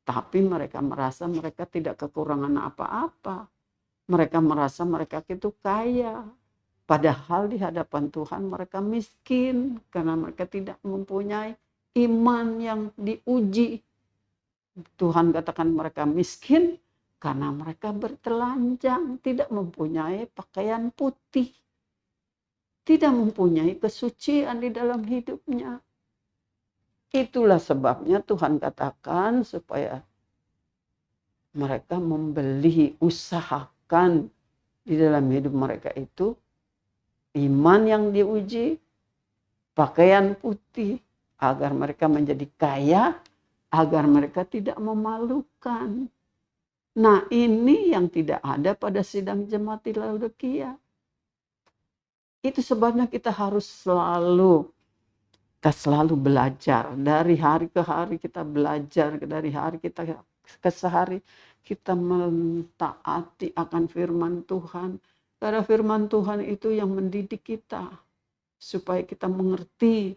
Tapi mereka merasa mereka tidak kekurangan apa-apa. Mereka merasa mereka itu kaya. Padahal di hadapan Tuhan mereka miskin karena mereka tidak mempunyai iman yang diuji. Tuhan katakan mereka miskin karena mereka bertelanjang, tidak mempunyai pakaian putih. Tidak mempunyai kesucian di dalam hidupnya. Itulah sebabnya Tuhan katakan supaya mereka membeli, usahakan di dalam hidup mereka itu iman yang diuji, pakaian putih, agar mereka menjadi kaya, agar mereka tidak memalukan. Nah, ini yang tidak ada pada sidang jemaat di Laodikia. Itu sebabnya kita harus selalu Kita selalu belajar, dari hari ke hari kita belajar, dari hari kita ke sehari kita mentaati akan firman Tuhan. Karena firman Tuhan itu yang mendidik kita, supaya kita mengerti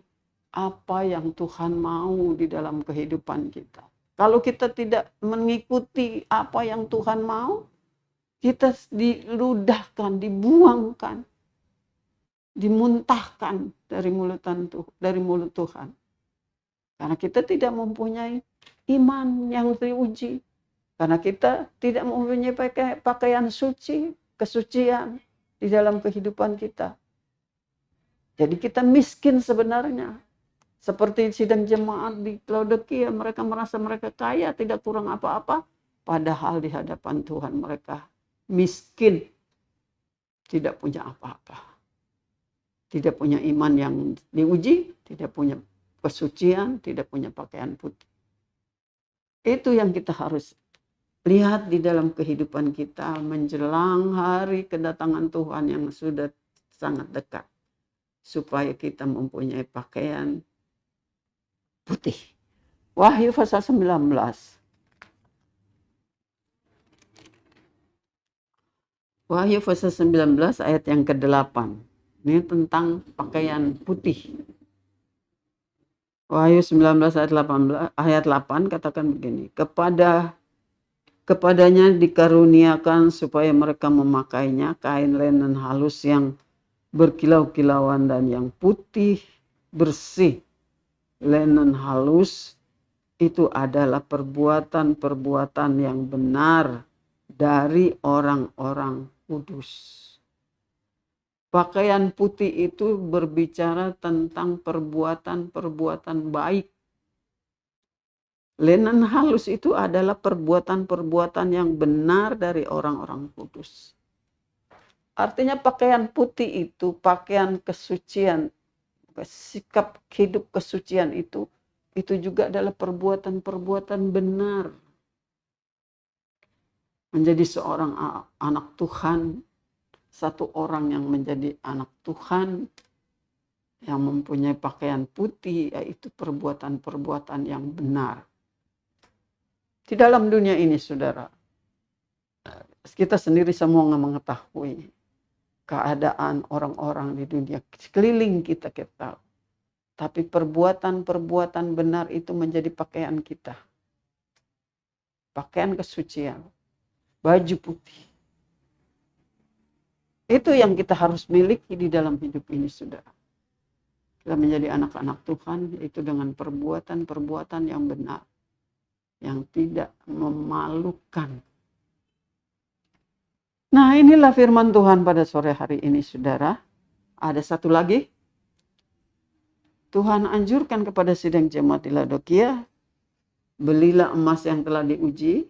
apa yang Tuhan mau di dalam kehidupan kita. Kalau kita tidak mengikuti apa yang Tuhan mau, kita diludahkan, dibuangkan, dimuntahkan dari mulut Tuhan. Karena kita tidak mempunyai iman yang teruji. Karena kita tidak mempunyai pakaian suci, kesucian di dalam kehidupan kita. Jadi kita miskin sebenarnya. Seperti sidang jemaat di Laodikia, mereka merasa mereka kaya, tidak kurang apa-apa. Padahal di hadapan Tuhan mereka miskin, tidak punya apa-apa. Tidak punya iman yang diuji, tidak punya kesucian, tidak punya pakaian putih. Itu yang kita harus lihat di dalam kehidupan kita menjelang hari kedatangan Tuhan yang sudah sangat dekat. Supaya kita mempunyai pakaian putih. Wahyu pasal 19. Wahyu pasal 19 ayat yang ke-8. Ini tentang pakaian putih. Wahyu 19 ayat 8 katakan begini. Kepadanya dikaruniakan supaya mereka memakainya kain linen halus yang berkilau-kilauan dan yang putih bersih. Linen halus itu adalah perbuatan-perbuatan yang benar dari orang-orang kudus. Pakaian putih itu berbicara tentang perbuatan-perbuatan baik. Linen halus itu adalah perbuatan-perbuatan yang benar dari orang-orang kudus. Artinya pakaian putih itu, pakaian kesucian, sikap hidup kesucian itu juga adalah perbuatan-perbuatan benar. Menjadi seorang anak Tuhan, satu orang yang menjadi anak Tuhan, yang mempunyai pakaian putih, yaitu perbuatan-perbuatan yang benar. Di dalam dunia ini, saudara, kita sendiri semua mengetahui keadaan orang-orang di dunia sekeliling kita. Tapi perbuatan-perbuatan benar itu menjadi pakaian kita. Pakaian kesucian, baju putih. Itu yang kita harus miliki di dalam hidup ini, saudara. Kita menjadi anak-anak Tuhan, yaitu dengan perbuatan-perbuatan yang benar, yang tidak memalukan. Nah, inilah firman Tuhan pada sore hari ini, saudara. Ada satu lagi. Tuhan anjurkan kepada sidang jemaat di Laodikia, belilah emas yang telah diuji,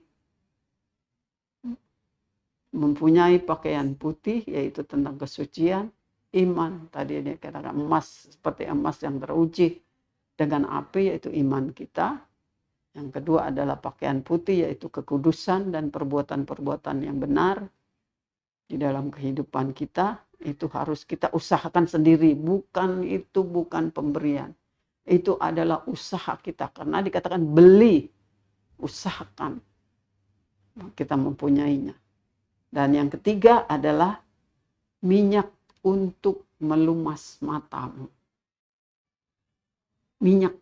mempunyai pakaian putih, yaitu tentang kesucian, iman. Tadi dia katakan emas, seperti emas yang teruji dengan api, yaitu iman kita. Yang kedua adalah pakaian putih, yaitu kekudusan dan perbuatan-perbuatan yang benar di dalam kehidupan kita. Itu harus kita usahakan sendiri, bukan pemberian. Itu adalah usaha kita, karena dikatakan beli, usahakan kita mempunyainya. Dan yang ketiga adalah minyak untuk melumas matamu. Minyak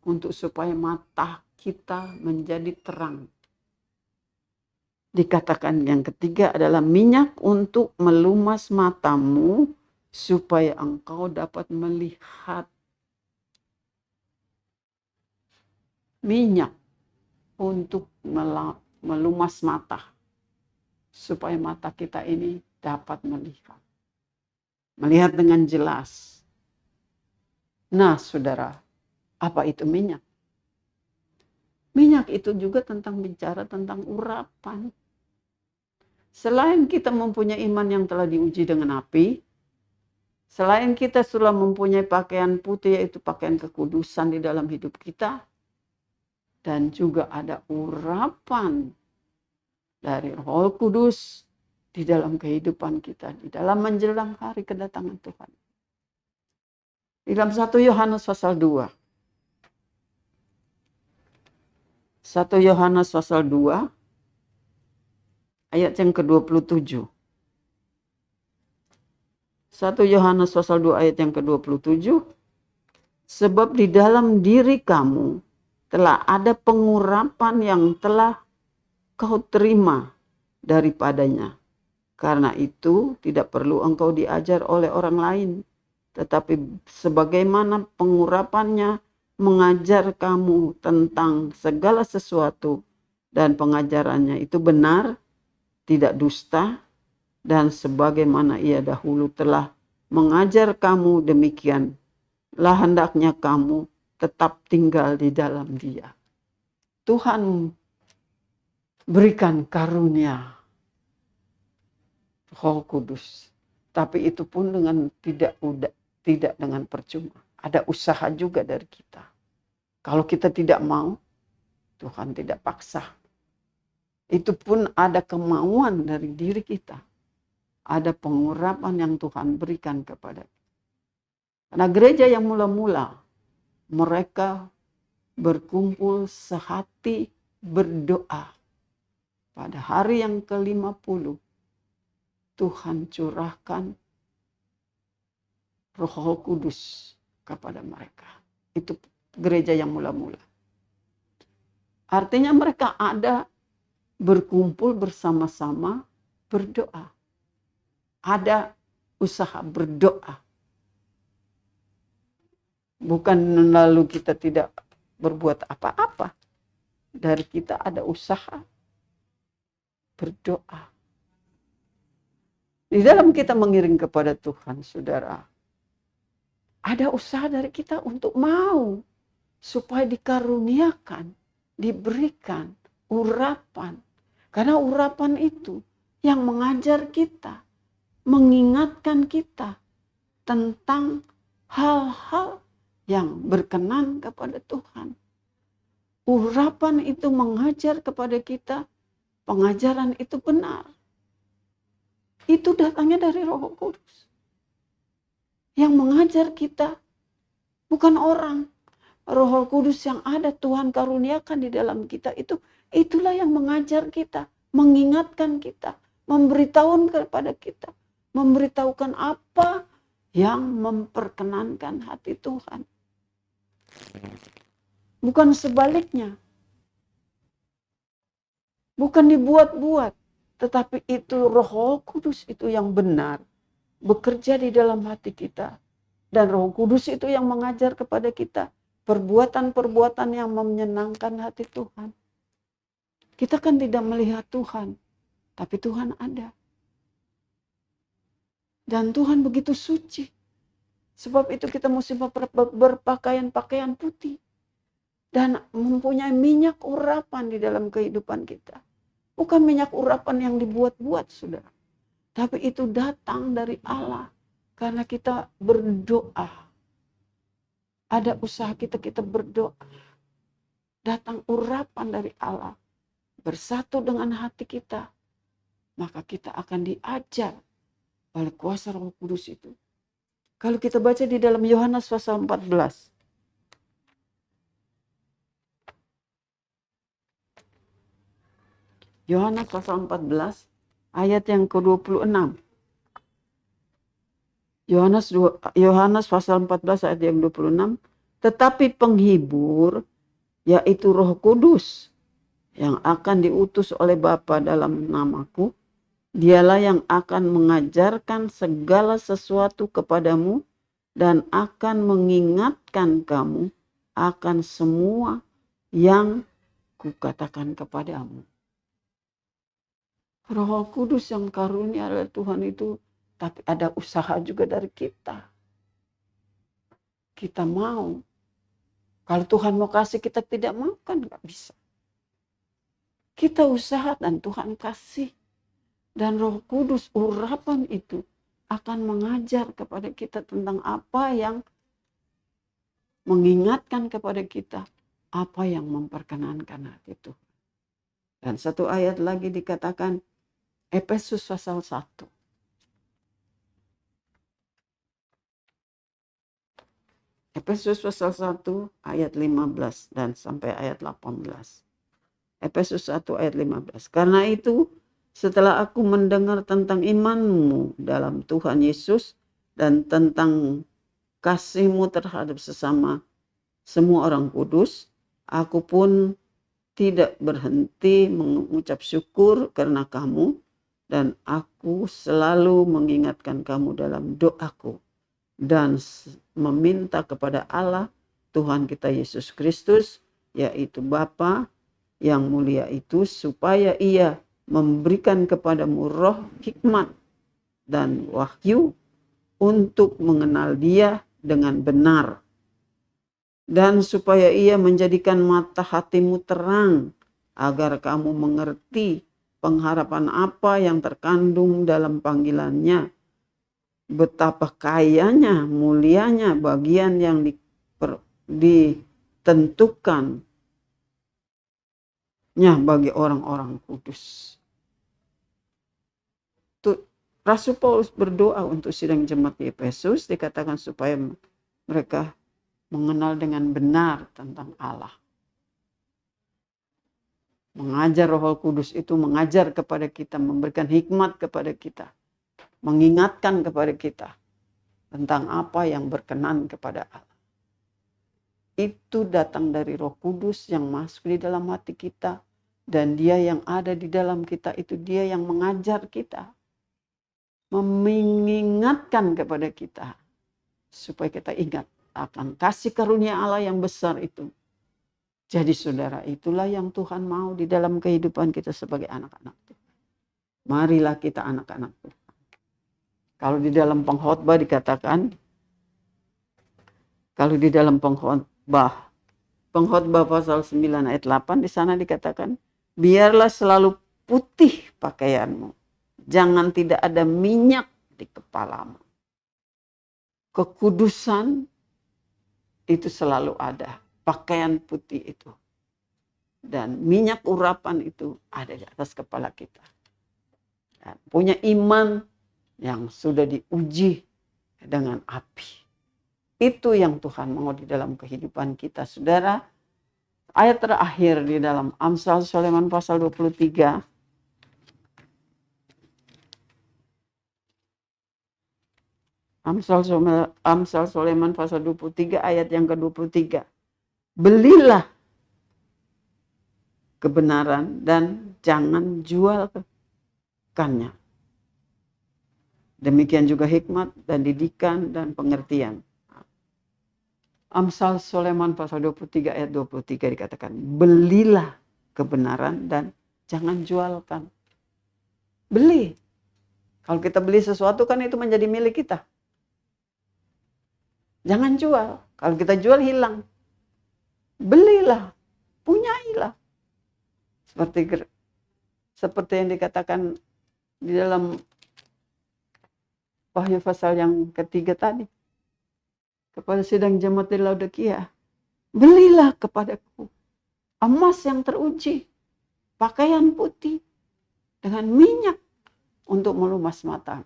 untuk supaya mata kita menjadi terang. Dikatakan yang ketiga adalah minyak untuk melumas matamu supaya engkau dapat melihat. Minyak untuk melumas mata supaya mata kita ini dapat melihat dengan jelas. Nah, saudara, apa itu minyak? Minyak itu juga bicara tentang urapan. Selain kita mempunyai iman yang telah diuji dengan api, selain kita sudah mempunyai pakaian putih, yaitu pakaian kekudusan di dalam hidup kita, dan juga ada urapan dari Roh Kudus di dalam kehidupan kita, di dalam menjelang hari kedatangan Tuhan. Di dalam 1 Yohanes pasal 2. 1 Yohanes pasal 2 ayat yang ke-27. 1 Yohanes pasal 2 ayat yang ke-27. Sebab di dalam diri kamu telah ada pengurapan yang telah kau terima daripadanya. Karena itu tidak perlu engkau diajar oleh orang lain. Tetapi sebagaimana pengurapannya mengajar kamu tentang segala sesuatu. Dan pengajarannya itu benar, tidak dusta. Dan sebagaimana ia dahulu telah mengajar kamu demikian, lah hendaknya kamu tetap tinggal di dalam Dia. Tuhan berikan karunia Roh Kudus, tapi itu pun dengan tidak dengan percuma. Ada usaha juga dari kita. Kalau kita tidak mau, Tuhan tidak paksa. Itu pun ada kemauan dari diri kita. Ada pengurapan yang Tuhan berikan kepada kita. Karena gereja yang mula-mula, mereka berkumpul sehati berdoa. Pada hari yang ke-50, Tuhan curahkan Roh Kudus kepada mereka. Itu gereja yang mula-mula. Artinya mereka ada berkumpul bersama-sama berdoa. Ada usaha berdoa. Bukan lalu kita tidak berbuat apa-apa. Dari kita ada usaha berdoa. Di dalam kita mengiring kepada Tuhan, saudara, ada usaha dari kita untuk mau supaya dikaruniakan, diberikan urapan. Karena urapan itu yang mengajar kita, mengingatkan kita tentang hal-hal yang berkenan kepada Tuhan. Urapan itu mengajar kepada kita, pengajaran itu benar. Itu datangnya dari Roh Kudus. Yang mengajar kita bukan orang. Roh Kudus yang ada Tuhan karuniakan di dalam kita itulah yang mengajar kita, mengingatkan kita, memberitahukan kepada kita, memberitahukan apa yang memperkenankan hati Tuhan. Bukan sebaliknya. Bukan dibuat-buat. Tetapi itu Roh Kudus itu yang benar. Bekerja di dalam hati kita. Dan Roh Kudus itu yang mengajar kepada kita. Perbuatan-perbuatan yang menyenangkan hati Tuhan. Kita kan tidak melihat Tuhan. Tapi Tuhan ada. Dan Tuhan begitu suci. Sebab itu kita mesti berpakaian-pakaian putih. Dan mempunyai minyak urapan di dalam kehidupan kita. Bukan minyak urapan yang dibuat-buat, saudara. Tapi itu datang dari Allah. Karena kita berdoa. Ada usaha kita berdoa. Datang urapan dari Allah. Bersatu dengan hati kita. Maka kita akan diajar oleh kuasa Roh Kudus itu. Kalau kita baca di dalam Yohanes pasal 14. Yohanes pasal 14 ayat yang ke-26. Yohanes pasal 14 ayat yang 26. Tetapi penghibur, yaitu Roh Kudus, yang akan diutus oleh Bapa dalam namaku, dialah yang akan mengajarkan segala sesuatu kepadamu dan akan mengingatkan kamu akan semua yang kukatakan kepadamu. Roh Kudus yang karunia oleh Tuhan itu, tapi ada usaha juga dari kita. Kita mau. Kalau Tuhan mau kasih, kita tidak mau kan gak bisa. Kita usaha dan Tuhan kasih. Dan Roh Kudus urapan itu akan mengajar kepada kita tentang apa yang mengingatkan kepada kita apa yang memperkenankan hati Tuhan. Dan satu ayat lagi dikatakan, Efesus pasal 1. Efesus pasal 1 ayat 15 dan sampai ayat 18. Efesus 1 ayat 15. Karena itu, setelah aku mendengar tentang imanmu dalam Tuhan Yesus dan tentang kasihmu terhadap sesama semua orang kudus, aku pun tidak berhenti mengucap syukur karena kamu, dan aku selalu mengingatkan kamu dalam doaku dan meminta kepada Allah Tuhan kita Yesus Kristus, yaitu Bapa yang mulia itu, supaya Ia memberikan kepadamu roh hikmat dan wahyu untuk mengenal Dia dengan benar, dan supaya Ia menjadikan mata hatimu terang agar kamu mengerti pengharapan apa yang terkandung dalam panggilannya, betapa kayanya, mulianya bagian yang ditentukannya bagi orang-orang kudus. Rasul Paulus berdoa untuk sidang jemaat di Efesus, dikatakan supaya mereka mengenal dengan benar tentang Allah. Mengajar Roh Kudus itu mengajar kepada kita, memberikan hikmat kepada kita, mengingatkan kepada kita tentang apa yang berkenan kepada Allah. Itu datang dari Roh Kudus yang masuk di dalam hati kita, dan Dia yang ada di dalam kita itu Dia yang mengajar kita, mengingatkan kepada kita supaya kita ingat akan kasih karunia Allah yang besar itu. Jadi saudara, itulah yang Tuhan mau di dalam kehidupan kita sebagai anak-anak Tuhan. Marilah kita anak-anak Tuhan. Kalau di dalam pengkhotbah dikatakan, kalau di dalam pengkhotbah pasal 9 ayat 8, di sana dikatakan, biarlah selalu putih pakaianmu, jangan tidak ada minyak di kepalamu. Kekudusan itu selalu ada, pakaian putih itu, dan minyak urapan itu ada di atas kepala kita. Dan punya iman yang sudah diuji dengan api. Itu yang Tuhan mau di dalam kehidupan kita, saudara. Ayat terakhir di dalam Amsal Sulaiman pasal 23. Amsal Sulaiman pasal 23 ayat yang ke-23. Belilah kebenaran dan jangan jualkannya. Demikian juga hikmat dan didikan dan pengertian. Amsal Sulaiman pasal 23 ayat 23 dikatakan, belilah kebenaran dan jangan jualkan. Beli. Kalau kita beli sesuatu kan itu menjadi milik kita. Jangan jual. Kalau kita jual hilang. Belilah, punyailah. Seperti yang dikatakan di dalam Wahyu pasal yang ketiga tadi. Kepada sidang jemaat di Laodikia. Belilah kepadaku emas yang teruji, pakaian putih, dengan minyak untuk melumas mata.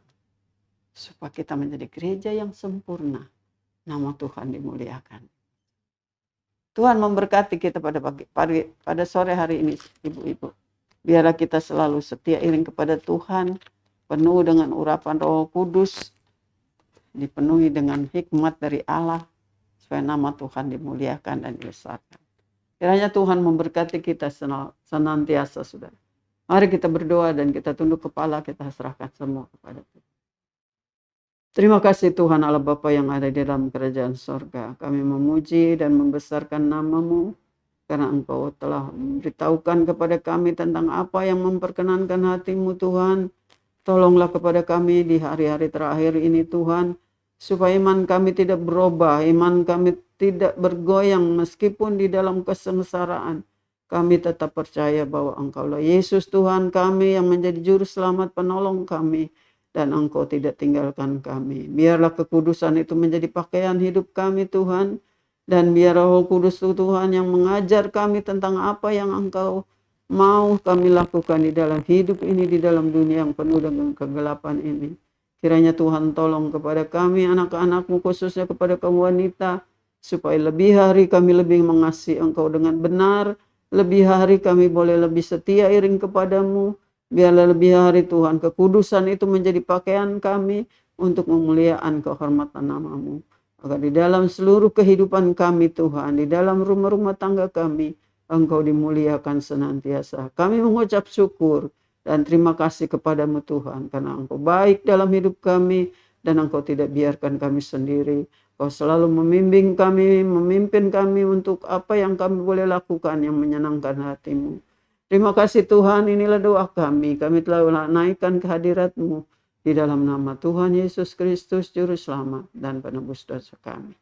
Supaya kita menjadi gereja yang sempurna. Nama Tuhan dimuliakan. Tuhan memberkati kita pada sore hari ini, ibu-ibu. Biarlah kita selalu setia iring kepada Tuhan, penuh dengan urapan Roh Kudus, dipenuhi dengan hikmat dari Allah, supaya nama Tuhan dimuliakan dan dibesarkan. Kiranya Tuhan memberkati kita senantiasa, saudara. Mari kita berdoa dan kita tunduk kepala, kita serahkan semua kepada Tuhan. Terima kasih Tuhan Allah Bapa yang ada di dalam kerajaan sorga. Kami memuji dan membesarkan nama-Mu, karena Engkau telah memberitahukan kepada kami tentang apa yang memperkenankan hati-Mu Tuhan. Tolonglah kepada kami di hari-hari terakhir ini Tuhan, supaya iman kami tidak berubah, iman kami tidak bergoyang meskipun di dalam kesengsaraan. Kami tetap percaya bahwa Engkaulah Yesus Tuhan kami yang menjadi juru selamat penolong kami. Dan Engkau tidak tinggalkan kami. Biarlah kekudusan itu menjadi pakaian hidup kami Tuhan. Dan biar Roh Kudus Tuhan yang mengajar kami tentang apa yang Engkau mau kami lakukan di dalam hidup ini, di dalam dunia yang penuh dengan kegelapan ini. Kiranya Tuhan tolong kepada kami, anak-anak-Mu, khususnya kepada kaum wanita, supaya lebih hari kami lebih mengasihi Engkau dengan benar, lebih hari kami boleh lebih setia iring kepadamu, biarlah lebih hari Tuhan kekudusan itu menjadi pakaian kami untuk memuliakan kehormatan nama-Mu. Agar di dalam seluruh kehidupan kami Tuhan, di dalam rumah-rumah tangga kami, Engkau dimuliakan senantiasa. Kami mengucap syukur dan terima kasih kepadamu Tuhan, karena Engkau baik dalam hidup kami, dan Engkau tidak biarkan kami sendiri. Engkau selalu membimbing kami, memimpin kami untuk apa yang kami boleh lakukan yang menyenangkan hati-Mu. Terima kasih Tuhan, inilah doa kami. Kami telah naikkan kehadirat-Mu di dalam nama Tuhan Yesus Kristus, Juru Selamat dan Penebus dosa kami.